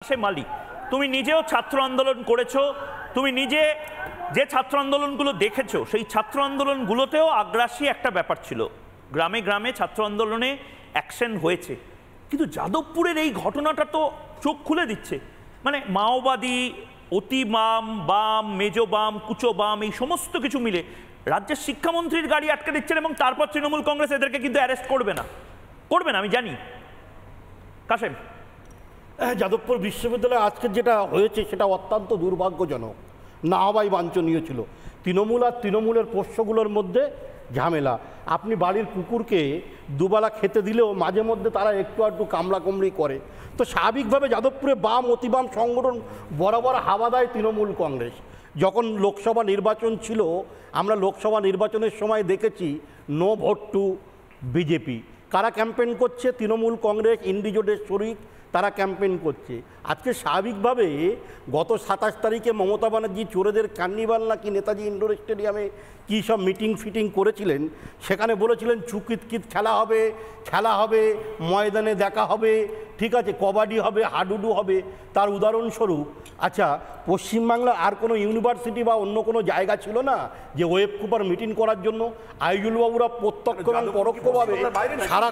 কাশেম আলী, তুমি নিজেও ছাত্র আন্দোলন করেছো, তুমি নিজে যে ছাত্র আন্দোলনগুলো দেখেছো সেই ছাত্র আন্দোলনগুলোতেও আগ্রাসী একটা ব্যাপার ছিল, গ্রামে গ্রামে ছাত্র আন্দোলনে অ্যাকশন হয়েছে। কিন্তু যাদবপুরের এই ঘটনাটা তো চোখ খুলে দিচ্ছে। মানে মাওবাদী, অতি বাম, বাম, মেজো বাম, কুচো বাম, এই সমস্ত কিছু মিলে রাজ্যের শিক্ষামন্ত্রীর গাড়ি আটকে দিচ্ছেন এবং তারপর তৃণমূল কংগ্রেস এদেরকে কিন্তু অ্যারেস্ট করবে না, আমি জানি। কাশেম, যাদবপুর বিশ্ববিদ্যালয়ে আজকে যেটা হয়েছে সেটা অত্যন্ত দুর্ভাগ্যজনক, না হওয়াই বাঞ্ছনীয় ছিল। তৃণমূল আর তৃণমূলের পোষ্যগুলোর মধ্যে ঝামেলা। আপনি বাড়ির কুকুরকে দুবেলা খেতে দিলেও মাঝে মধ্যে তারা একটু একটু কামড়াকামড়ি করে। তো স্বাভাবিকভাবে যাদবপুরে বাম অতিবাম সংগঠন বরাবর হাওয়া দেয় তৃণমূল কংগ্রেস। যখন লোকসভা নির্বাচন ছিল, আমরা লোকসভা নির্বাচনের সময় দেখেছি নো ভোট টু বিজেপি। কারা ক্যাম্পেইন করছে? তৃণমূল কংগ্রেস, ইন্ডিজোটের শরিক, তারা ক্যাম্পেইন করছে। আজকে স্বাভাবিকভাবে গত 27 তারিখে মমতা ব্যানার্জি চোরেদের কার্নিভাল নাকি নেতাজি ইন্ডোর স্টেডিয়ামে কী সব মিটিং ফিটিং করেছিলেন, সেখানে বলেছিলেন চুকিতকিত খেলা হবে, ময়দানে দেখা হবে, ঠিক আছে, কবাডি হবে, হাডুডু হবে। তার উদাহরণস্বরূপ, আচ্ছা, পশ্চিমবাংলার আর কোনো ইউনিভার্সিটি বা অন্য কোনো জায়গা ছিল না যে ওয়েব কুপার মিটিং করার জন্য? আইজুল বাবুরা প্রত্যক্ষ এবং পরোক্ষভাবে সারা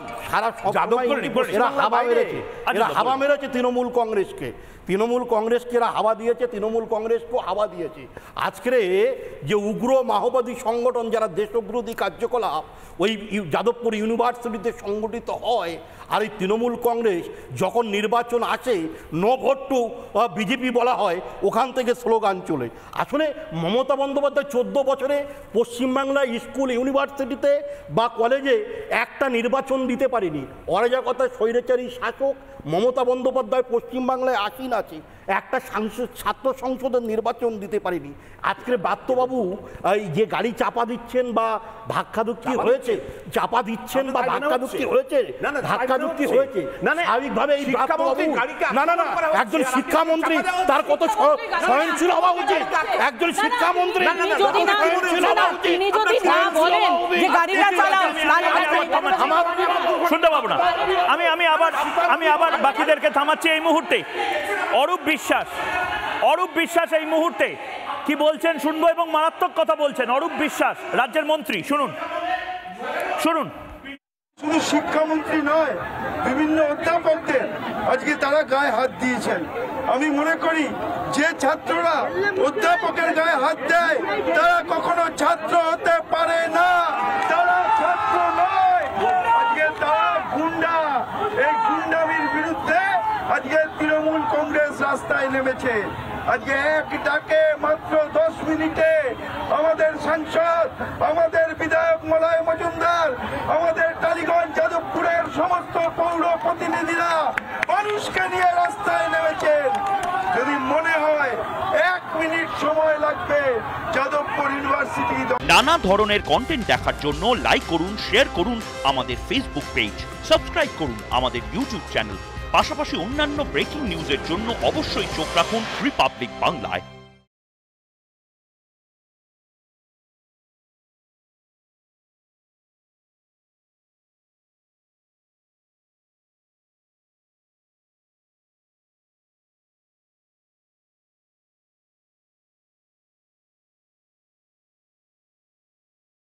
এরা হাওয়া মেরেছে তৃণমূল কংগ্রেসকে, এরা হাওয়া দিয়েছে, তৃণমূল কংগ্রেসকেও হাওয়া দিয়েছে। আজকের যে উগ্র মাওবাদী সংগঠন যারা দেশবিরোধী কার্যকলাপ ওই যাদবপুর ইউনিভার্সিটিতে সংগঠিত হয়, আর এই তৃণমূল কংগ্রেস যখন নির্বাচন আসে নো ভোট টু বিজেপি বলা হয়, ওখান থেকে স্লোগান চলে। আসলে মমতা বন্দ্যোপাধ্যায় 14 বছরে পশ্চিমবাংলায় স্কুল, ইউনিভার্সিটিতে বা কলেজে একটা নির্বাচন দিতে পারেনি। অরাজকতায় স্বৈরাচারী শাসক মমতা বন্দ্যোপাধ্যায় পশ্চিমবাংলায় আসীন আছে, একটা ছাত্র সংসদের নির্বাচন দিতে পারেনি। আজকে বাত্যবাবু এই যে গাড়ি চাপা দিচ্ছেন বা ধাক্কাধুক্কি হয়েছে, চাপা দিচ্ছেন বা ধাক্কাধুক্কি হয়েছে, ধাক্কাধুক্কি হয়েছে, স্বাভাবিকভাবে এই বাত্যবাবু একজন শিক্ষামন্ত্রী, তার কত সহনশীল হওয়া উচিত। একজন শিক্ষামন্ত্রী শুনতে পাবো না। আমি আবার বাকিদেরকে থামাচ্ছি এই মুহূর্তে। অরূপ বিশ্বাস এই মুহূর্তে কি বলছেন শুনবো, এবং মারাত্মক কথা বলছেন অরূপ বিশ্বাস, রাজ্যের মন্ত্রী। শুনুন। শুধু শিক্ষামন্ত্রী নয়, বিভিন্ন অধ্যাপকদের আজকে তারা গায়ে হাত দিয়েছেন। আমি মনে করি যে ছাত্ররা অধ্যাপকের গায়ে হাত দেয় তারা কখনো ছাত্র হতে পারে না, তারা ছাত্র নয়। আজকে তারা গুন্ডা। এই গুন্ডামির বিরুদ্ধে আজকে তৃণমূল কংগ্রেস রাস্তায় নেমেছে। আজকে এক ডাকে মাত্র 10 মিনিটে আমাদের সাংসদ, আমাদের বিধায়ক মলয় মজুমদার, আমাদের টালিগঞ্জ যাদবপুরের সমস্ত পৌর প্রতিনিধিরা মানুষকে নিয়ে রাস্তায় নেমেছেন। যদি মনে হয় 1 মিনিট সময় লাগবে যাদবপুর ইউনিভার্সিটি। নানা ধরনের কন্টেন্ট দেখার জন্য লাইক করুন, শেয়ার করুন আমাদের ফেসবুক পেজ, সাবস্ক্রাইব করুন আমাদের ইউটিউব চ্যানেল। পাশাপাশি অন্যান্য ব্রেকিং নিউজের জন্য অবশ্যই চোখ রাখুন রিপাবলিক বাংলায়।